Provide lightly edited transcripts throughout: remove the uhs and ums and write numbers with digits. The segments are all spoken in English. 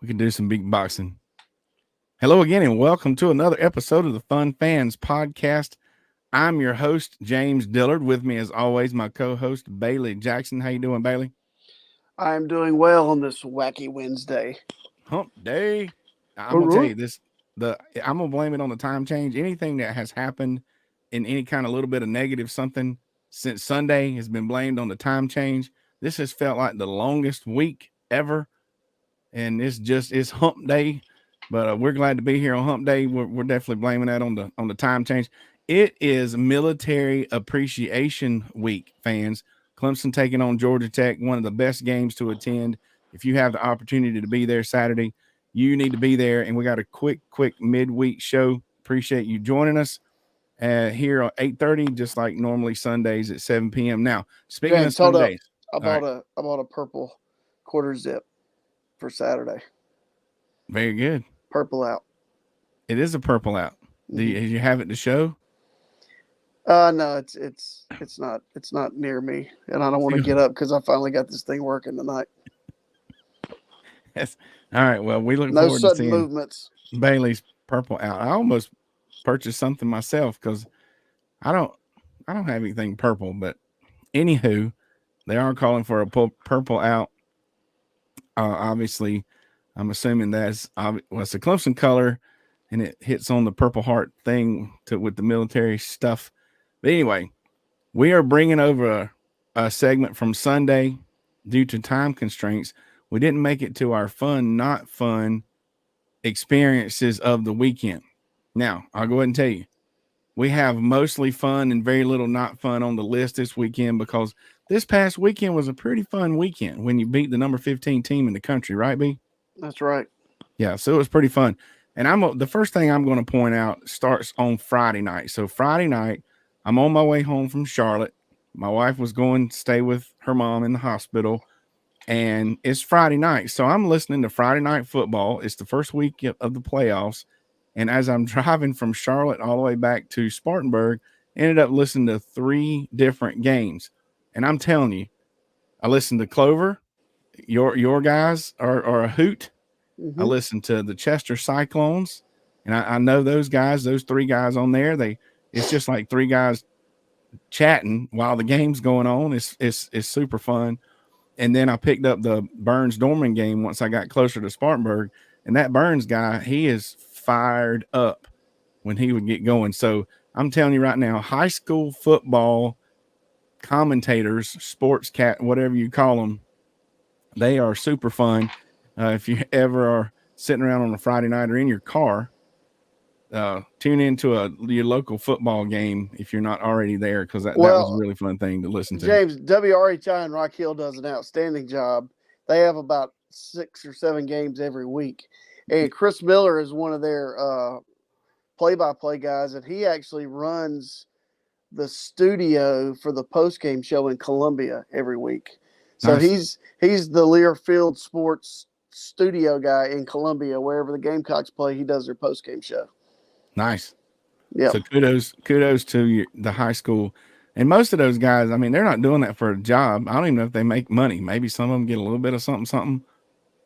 We can do some big boxing. Hello again, and welcome to another episode of the Fun Fans Podcast. I'm your host, James Dillard. With me, as always, my co-host Bailey Jackson. How you doing, Bailey? I'm doing well on this wacky Wednesday. Hump day. I'm gonna tell Alright. you this. I'm gonna blame it on the time change. Anything that has happened in any kind of little bit of negative something since Sunday has been blamed on the time change. This has felt like the longest week ever, and it's Hump Day. But we're glad to be here on Hump Day. We're definitely blaming that on the time change. It is Military Appreciation Week, fans. Clemson taking on Georgia Tech, one of the best games to attend. If you have the opportunity to be there Saturday, you need to be there. And we got a quick midweek show. Appreciate you joining us here at 8:30, just like normally Sundays at 7 p.m. Now, speaking of James, hold up. Sundays, I all right, bought a I bought a purple quarter zip for Saturday. very good. Purple out. It is a purple out. Mm-hmm. Did you have it to show? No, it's not near me, and I don't want to get up because I finally got this thing working tonight. Yes. All right. Well, we look No forward to sudden seeing movements. Bailey's purple out. I almost purchased something myself because I don't I don't have anything purple. But anywho, they are calling for a purple out. Obviously, I'm assuming it's a Clemson color, and it hits on the Purple Heart thing with the military stuff. But anyway, we are bringing over a segment from Sunday due to time constraints. We didn't make it to our fun, not fun experiences of the weekend. Now, I'll go ahead and tell you, we have mostly fun and very little not fun on the list this weekend because this past weekend was a pretty fun weekend when you beat the number 15 team in the country, right, B? That's right. Yeah, so it was pretty fun. And the first thing I'm going to point out starts on Friday night. So Friday night, I'm on my way home from Charlotte. My wife was going to stay with her mom in the hospital, and it's Friday night. So I'm listening to Friday Night Football. It's the first week of the playoffs. And as I'm driving from Charlotte all the way back to Spartanburg, ended up listening to three different games. And I'm telling you, I listened to Clover. Your guys are a hoot. I Mm-hmm. listened to the Chester Cyclones, and I know those guys, those three guys on there. It's just like three guys chatting while the game's going on. It's super fun. And then I picked up the Burns Dorman game once I got closer to Spartanburg, and that Burns guy, he is fired up when he would get going. So I'm telling you right now, high school football commentators, sports cat, whatever you call them, they are super fun. If you ever are sitting around on a Friday night or in your car, tune into your local football game if you're not already there, because that was a Well, really fun thing to listen to. James, WRHI and Rock Hill does an outstanding job. They have about 6 or 7 games every week, and Chris Miller is one of their play-by-play guys, and he actually runs the studio for the post-game show in Columbia every week. So Nice, he's the Learfield Sports studio guy in Columbia, wherever the Gamecocks play. He does their post-game show. nice. Yep. So kudos to the high school, and most of those guys. I mean, they're not doing that for a job. I don't even know if they make money. Maybe some of them get a little bit of something.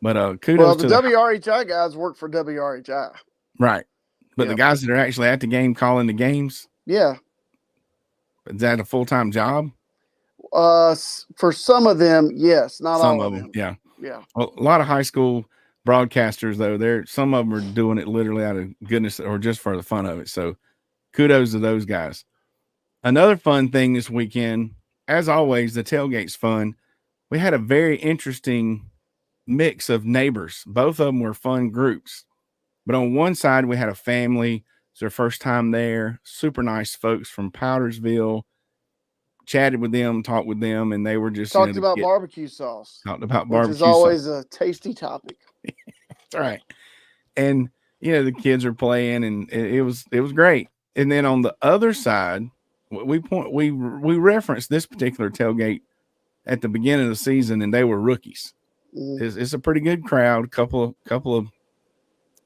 But Well, kudos the to the WRHI guys work for WRHI. right. But the Yep. guys that are actually at the game calling the games, Yeah. is that a full time job? For some of them, yes, not Some all of of them, them. yeah. Yeah. Well, a lot of high school broadcasters, though, some of them are doing it literally out of goodness or just for the fun of it. So kudos to those guys. Another fun thing this weekend, as always, the tailgate's fun. We had a very interesting mix of neighbors. Both of them were fun groups. But on one side, we had a family. It's their first time there. Super nice folks from Powdersville. Chatted with them, talked with them, and they were just, Talked the about kid barbecue sauce, talked about which is barbecue sauce. always a tasty topic. That's right. And the kids are playing, and it was great. And then on the other side, we referenced this particular tailgate at the beginning of the season, and they were rookies. Mm. It's a pretty good crowd, couple of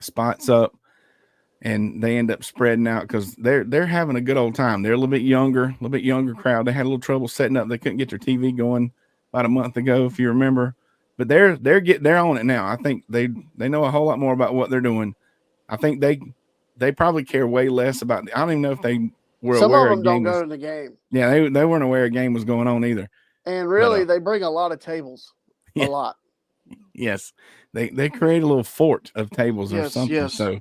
spots up, and they end up spreading out because they're having a good old time. They're a little bit younger crowd. They had a little trouble setting up. They couldn't get their TV going about a month ago, if you remember. but they're on it now. I think they know a whole lot more about what they're doing. I think they probably care way less about. I don't even know if they were Some of aware a them don't game go was. to the game, Yeah, they weren't aware a game was going on either. and But really, they bring a lot of tables, a yeah, lot. yes, they create a little fort of tables or Yes, something. yes. So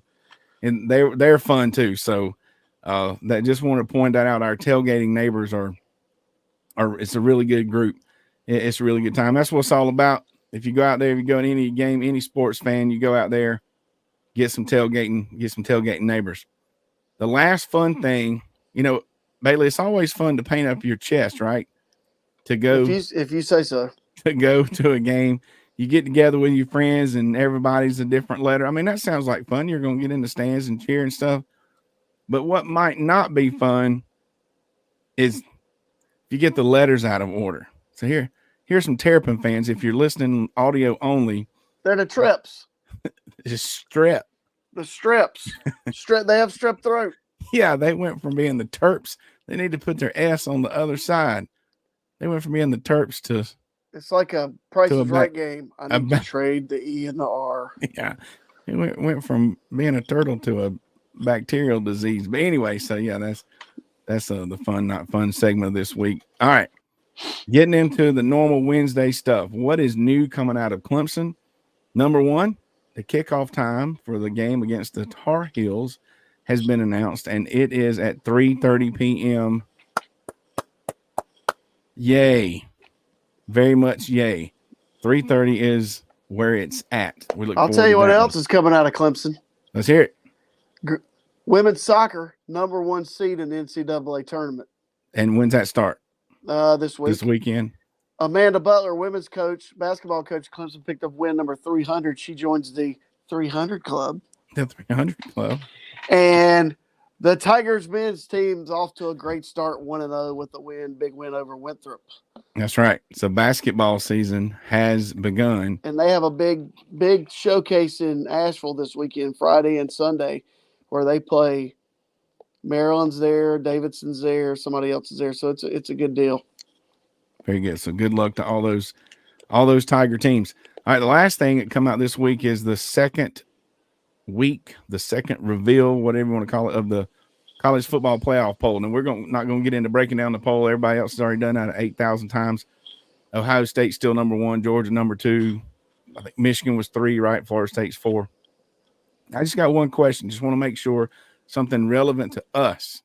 and they're fun too. So that just want to point that out. Our tailgating neighbors are it's a really good group. It's a really good time. That's what it's all about. If you go out there, if you go to any game, any sports fan, you go out there, get some tailgating neighbors. The last fun thing, Bailey, it's always fun to paint up your chest, right? To go If you say so. to go to a game. You get together with your friends and everybody's a different letter. I mean, that sounds like fun. You're going to get in the stands and cheer and stuff. But what might not be fun is if you get the letters out of order. So here's some Terrapin fans. If you're listening audio only, They're the trips, just strep. the strips. They have strep throat. Yeah, they went from being the Terps. They need to put their S on the other side. They went from being the Terps to It's like a Price a is back. Right game. I A need to back. trade the E and the R. Yeah, it went from being a turtle to a bacterial disease. But anyway, so yeah, that's the fun, not fun segment of this week. All right, getting into the normal Wednesday stuff. What is new coming out of Clemson? Number one, the kickoff time for the game against the Tar Heels has been announced, and it is at 3:30 p.m. Yay. Very much yay. 3:30 is where it's at. We look I'll forward tell you to what that else one. is coming out of Clemson. Let's hear it. Women's soccer, #1 seed in the NCAA tournament And when's that start? this week. This weekend? Amanda Butler, women's coach, basketball coach, Clemson picked up win number 300. She joins the 300 club. The 300 Club. And the Tigers men's team's off to a great start, 1-0 with a win, big win over Winthrop. That's right. So basketball season has begun. And they have a big showcase in Asheville this weekend, Friday and Sunday, where they play. Maryland's there, Davidson's there, somebody else is there. So it's a good deal. Very good. So good luck to all those Tiger teams. All right, the last thing that come out this week is the second reveal, whatever you want to call it, of the college football playoff poll. And we're not going to get into breaking down the poll. Everybody else has already done that 8,000 times. Ohio State's still number 1, Georgia number 2. I think Michigan was 3, right? Florida State's 4. I just got one question. Just want to make sure something relevant to us.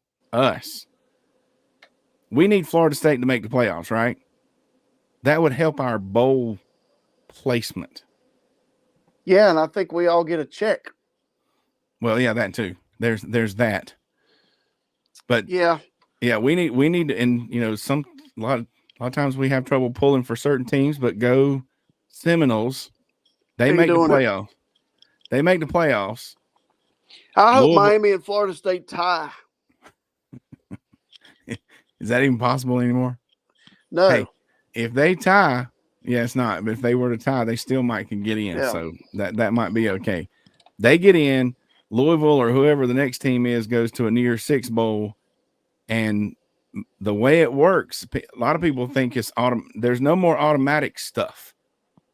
We need Florida State to make the playoffs, right? That would help our bowl placement. Yeah, and I think we all get a check. Well, yeah, that too. There's that. But yeah, we need to, and a lot of times we have trouble pulling for certain teams, but go Seminoles. They make the playoffs. They make the playoffs. I hope Miami and Florida State tie. Is that even possible anymore? No. Hey, if they tie, yeah, it's not. But if they were to tie, they still might can get in. Yeah. So that might be okay. They get in. Louisville or whoever the next team is goes to a New Year's Six bowl, and the way it works, a lot of people think it's there's no more automatic stuff.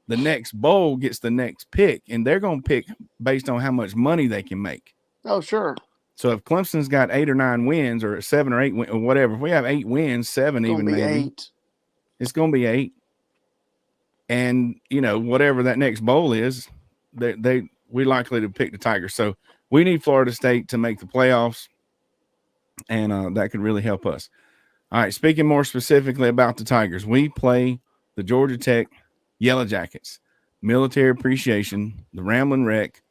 The next bowl gets the next pick, and they're going to pick based on how much money they can make. Oh, sure. So if Clemson's got 8 or 9 wins, or 7 or 8 or whatever, if we have 8 wins, 7 even maybe, 8. It's going to be 8. And whatever that next bowl is, we likely to pick the Tigers. So we need Florida State to make the playoffs, and that could really help us. All right, speaking more specifically about the Tigers, we play the Georgia Tech Yellow Jackets, military appreciation, the Ramblin' Wreck.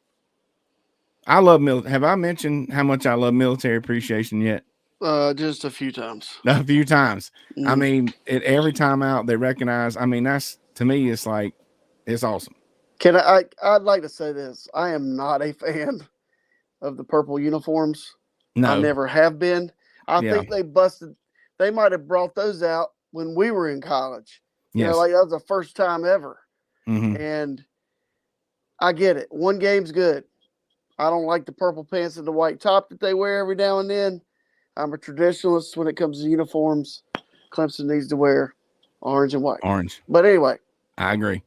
I love have I mentioned how much I love military appreciation yet? Just a few times. A few times. Mm. I mean, every time out they recognize. I mean, that's to me, it's like it's awesome. I'd like to say this. I am not a fan of the purple uniforms. No, I never have been. I think they might have brought those out when we were in college. You know, like that was the first time ever. Mm-hmm. And I get it. One game's good. I don't like the purple pants and the white top that they wear every now and then. I'm a traditionalist when it comes to uniforms. Clemson needs to wear orange and white. Orange. But anyway. I agree.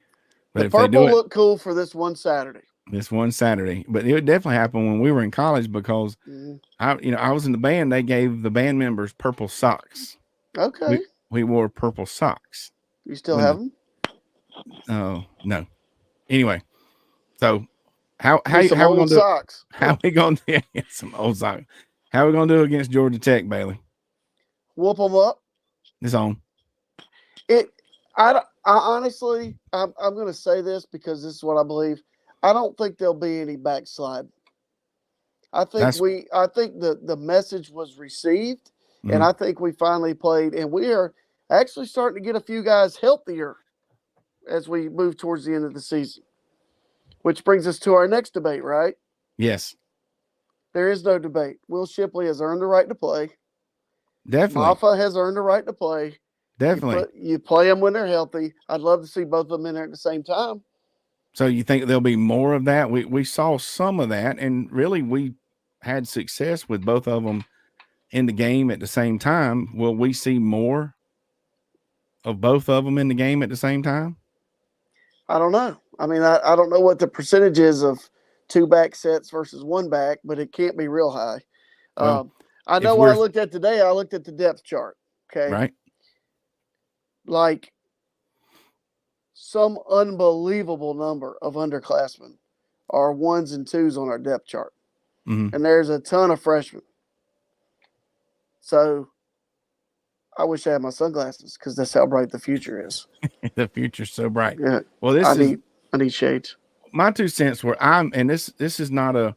But The if they do purple it looked cool for this one Saturday. this one Saturday, but it would definitely happen when we were in college because Mhm. I was in the band. They gave the band members purple socks. Okay. We wore purple socks. You still When have the them? oh no. Anyway, so how Be some how we old gonna do it? socks. How we gonna do it? Some old socks. How we gonna do it against Georgia Tech, Bailey? Whoop them up. It's on. It. I honestly, I'm going to say this because this is what I believe. I don't think there'll be any backslide. I think That's the message was received, and mhm. I think we finally played, and we are actually starting to get a few guys healthier as we move towards the end of the season. Which brings us to our next debate, right? Yes, There is no debate. Will Shipley has earned the right to play. definitely, Maffa has earned the right to play. definitely. You play them when they're healthy. I'd love to see both of them in there at the same time. So you think there'll be more of that? We saw some of that, and really we had success with both of them in the game at the same time. Will we see more of both of them in the game at the same time? I don't know. I mean, I don't know what the percentage is of two back sets versus one back, but it can't be real high. Well, Um, I if know what I we're looked at today. I looked at the depth chart. Okay. right, Like some unbelievable number of underclassmen are ones and twos on our depth chart. mm-hmm. And there's a ton of freshmen. So I wish I had my sunglasses because that's how bright the future is. The future's so bright. Yeah. Well, this is I need shades. my 2 cents. Where and this is not a.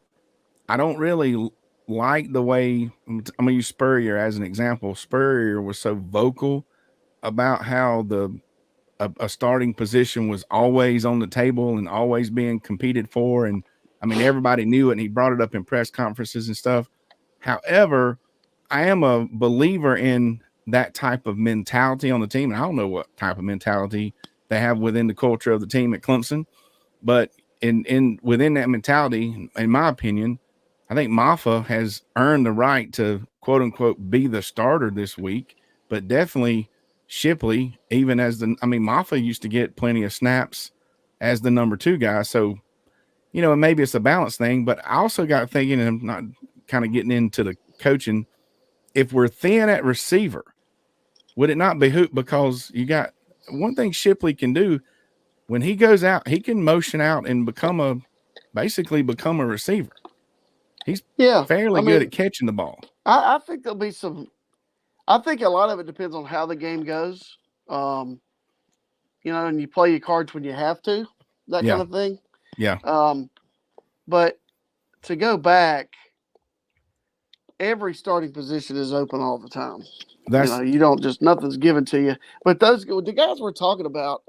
I don't really like the way I'm gonna use Spurrier as an example. Spurrier was so vocal about how a starting position was always on the table and always being competed for. And I mean, everybody knew it, and he brought it up in press conferences and stuff. However, I am a believer in that type of mentality on the team. And I don't know what type of mentality they have within the culture of the team at Clemson, but in within that mentality, in my opinion, I think Maffa has earned the right to quote unquote be the starter this week, but definitely Shipley, even as Maffa used to get plenty of snaps as the number 2 guy. So, and maybe it's a balance thing, but I also got thinking, and I'm not kind of getting into the coaching, if we're thin at receiver, would it not behoove, because you got one thing Shipley can do when he goes out, he can motion out and basically become a receiver. He's Yeah. fairly good at catching the ball. I think there'll be some. I think a lot of it depends on how the game goes. And you play your cards when you have to, that Yeah. kind of thing. Yeah. But to go back, every starting position is open all the time. You don't just nothing's given to you. But the guys we're talking about,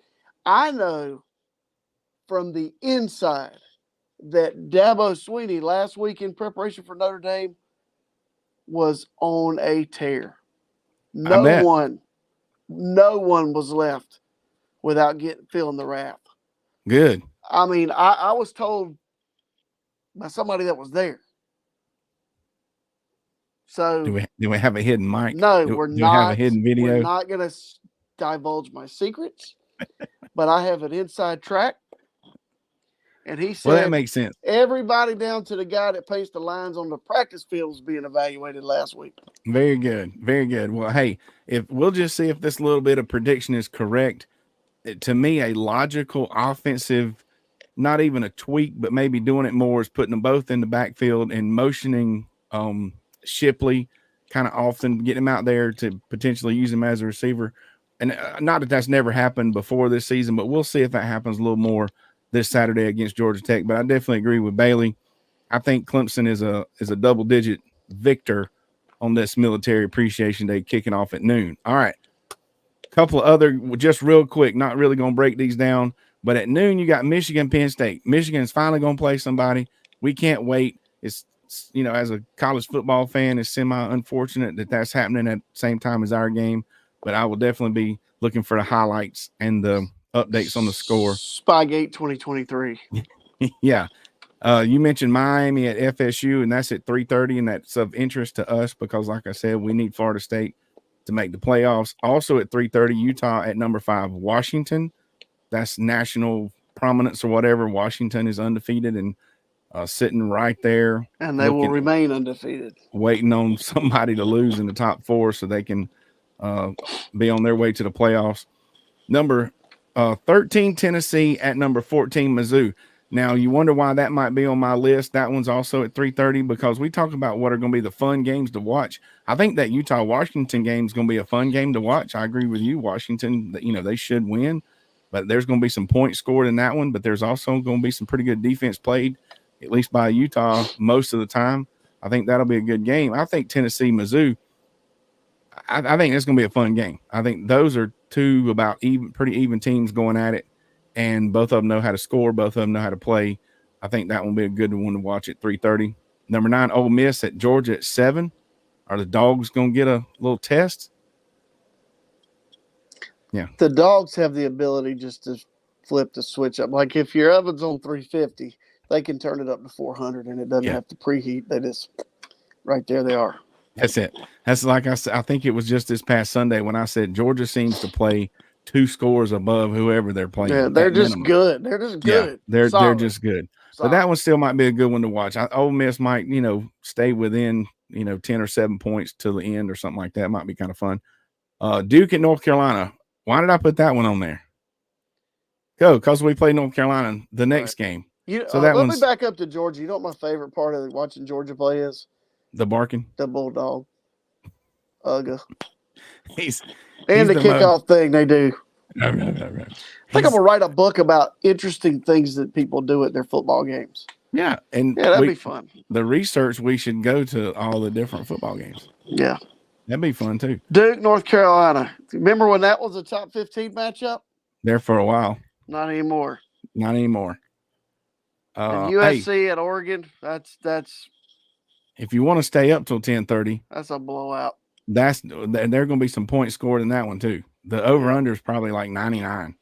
I know from the inside that Dabo Sweeney last week in preparation for Notre Dame was on a tear. I bet. No one was left without feeling the wrath. Good. I mean, I was told by somebody that was there. So do we have a hidden mic? No, do we're we have a not. hidden video? We're not going to divulge my secrets, but I have an inside track. And he said, well, that makes sense. Everybody down to the guy that paced the lines on the practice field was being evaluated last week. Very good. Very good. Well, hey, if we'll just see if this little bit of prediction is correct. To me, a logical offensive, not even a tweak, but maybe doing it more, is putting them both in the backfield and motioning Shipley kind of often, getting him out there to potentially use him as a receiver. And not that that's never happened before this season, but we'll see if that happens a little more this Saturday against Georgia Tech. But I definitely agree with Bailey. I think Clemson is a double-digit victor on this Military Appreciation Day kicking off at noon. All right. Couple of other, just real quick, not really going to break these down, but at noon you got Michigan, Penn State. Michigan's finally going to play somebody. We can't wait. It's as a college football fan, it's semi-unfortunate that that's happening at the same time as our game, but I will definitely be looking for the highlights and the updates on the score. Spygate 2023. Yeah. You mentioned Miami at FSU, and that's at 3:30, and that's of interest to us because, like I said, we need Florida State to make the playoffs. Also at 3:30, Utah at number 5, Washington. That's national prominence or whatever, Washington is undefeated and sitting right there, and they will remain undefeated, waiting on somebody to lose in the top 4 so they can be on their way to the playoffs. Number 13, Tennessee at number 14, Mizzou. Now, you wonder why that might be on my list. That one's also at 3:30 because we talk about what are going to be the fun games to watch. I think that Utah-Washington game is going to be a fun game to watch. I agree with you. Washington, they should win, but there's going to be some points scored in that one, but there's also going to be some pretty good defense played, at least by Utah most of the time. I think that'll be a good game. I think Tennessee, Mizzou, I think it's going to be a fun game. I think those are two pretty even teams going at it, and both of them know how to score. Both of them know how to play. I think that will be a good one to watch at 3:30. Number 9, Ole Miss at Georgia at 7. Are the Dogs going to get a little test? Yeah. The Dogs have the ability just to flip the switch up. Like if your oven's on 350, they can turn it up to 400, and it doesn't have to preheat. They just right there they are. That's it. That's like I said. I think it was just this past Sunday when I said Georgia seems to play 2 scores above whoever they're playing. Yeah, they're just good. They're just good. Yeah, they're just good. Solid. But that one still might be a good one to watch. Ole Miss might, stay within, 10 or 7 points till the end or something like that. Might be kind of fun. Duke at North Carolina. Why did I put that one on there? Because we play North Carolina the next game. Let me back up to Georgia. You know what my favorite part of watching Georgia play is? The barking. The bulldog. Ugga. He's the kickoff thing they do. Right. I think I'm going to write a book about interesting things that people do at their football games. Yeah. And that'd be fun. The research, we should go to all the different football games. Yeah. That'd be fun too. Duke, North Carolina. Remember when that was a top 15 matchup? There for a while. Not anymore. And USC at Oregon. That's if you want to stay up till 10:30. That's a blowout. There are going to be some points scored in that one too. The over-under is probably like 99.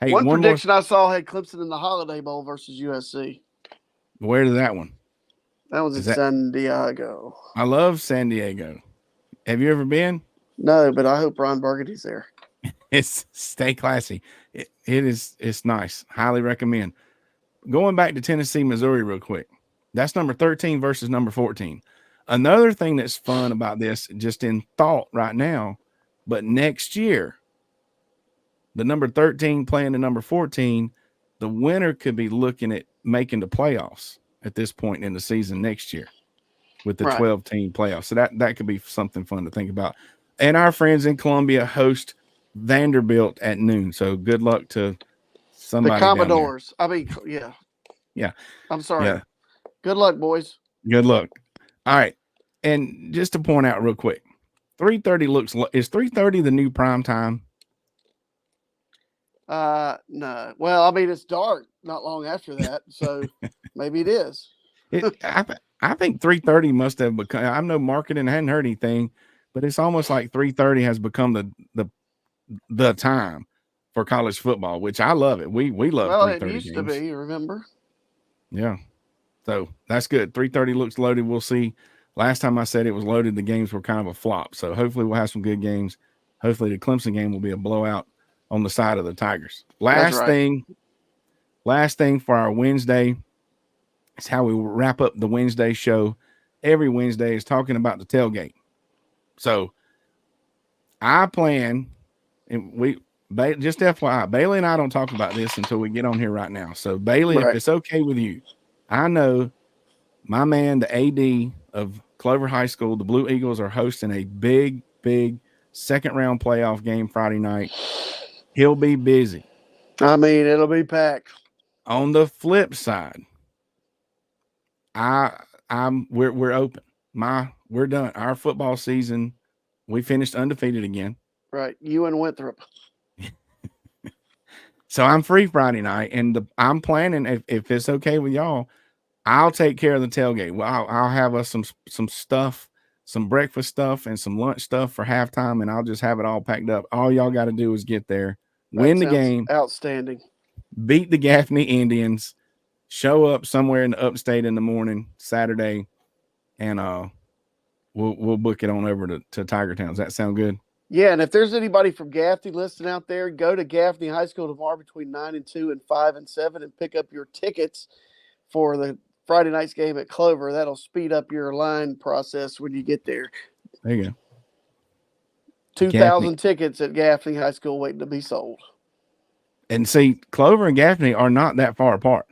Hey, one prediction I saw had Clemson in the Holiday Bowl versus USC. Where did that one? That was in San Diego. I love San Diego. Have you ever been? No, but I hope Ron Burgundy's there. Stay classy. It's nice. Highly recommend. Going back to Tennessee, Missouri real quick. That's number 13 versus number 14. Another thing that's fun about this, just in thought right now, but next year, the number 13 playing the number 14, the winner could be looking at making the playoffs at this point in the season next year with the 12-team playoffs. So that could be something fun to think about. And our friends in Columbia host Vanderbilt at noon. So good luck to somebody. The Commodores. Yeah. I'm sorry. Yeah. Good luck, boys. Good luck. All right. And just to point out real quick, 3:30 is 3:30 the new prime time? No. Well, it's dark not long after that, so maybe it is. I think 3:30 must have become. I'm no marketing, I hadn't heard anything, but it's almost like 3:30 has become the time for college football, which I love it. We love 3:30 games. It used to be, remember? Yeah. So that's good. 3:30 looks loaded. We'll see. Last time I said it was loaded, the games were kind of a flop. So hopefully we'll have some good games. Hopefully the Clemson game will be a blowout on the side of the Tigers. Last thing for our Wednesday is how we wrap up the Wednesday show. Every Wednesday is talking about the tailgate. So I plan, and just FYI, Bailey and I don't talk about this until we get on here right now. So Bailey, if it's okay with you, I know my man, the AD of Clover High School, the Blue Eagles are hosting a big second round playoff game Friday night. He'll be busy. It'll be packed. On the flip side, we're open. We're done. Our football season, we finished undefeated again. Right. You and Winthrop. So I'm free Friday night, and I'm planning, if it's okay with y'all, I'll take care of the tailgate. Well, I'll have us some stuff, some breakfast stuff and some lunch stuff for halftime, and I'll just have it all packed up. All y'all got to do is get there, win the game. Outstanding. Beat the Gaffney Indians, show up somewhere in the upstate in the morning, Saturday, and we'll book it on over to Tiger Town. Does that sound good? Yeah, and if there's anybody from Gaffney listening out there, go to Gaffney High School tomorrow between 9 and 2 and 5 and 7 and pick up your tickets for the Friday night's game at Clover. That'll speed up your line process when you get there. There you go. 2,000 tickets at Gaffney High School waiting to be sold. And see, Clover and Gaffney are not that far apart.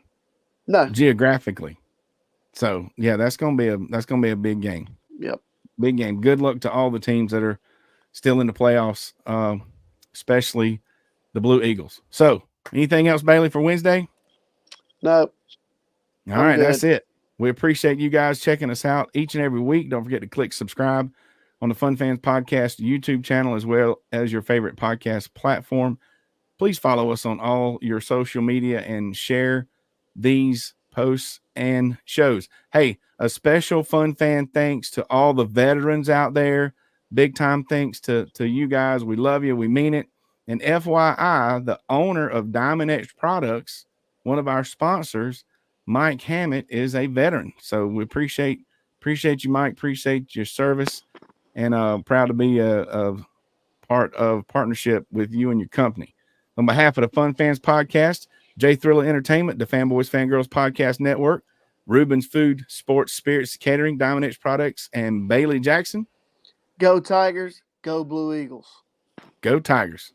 No. Geographically. So yeah, that's gonna be a big game. Yep. Big game. Good luck to all the teams that are still in the playoffs, especially the Blue Eagles. So anything else, Bailey, for Wednesday? No. All right, that's it. We appreciate you guys checking us out each and every week. Don't forget to click subscribe on the Fun Fans Podcast YouTube channel as well as your favorite podcast platform. Please follow us on all your social media and share these posts and shows. Hey, a special Fun Fan thanks to all the veterans out there. Big time thanks to you guys. We love you. We mean it. And FYI, the owner of Diamond X Products, one of our sponsors, Mike Hammett, is a veteran. So we appreciate you, Mike. Appreciate your service, and proud to be a part of partnership with you and your company. On behalf of the Fun Fans Podcast, J Thriller Entertainment, the Fanboys Fangirls Podcast Network, Ruben's Food, Sports, Spirits, Catering, Diamond X Products, and Bailey Jackson. Go Tigers, go Blue Eagles. Go Tigers.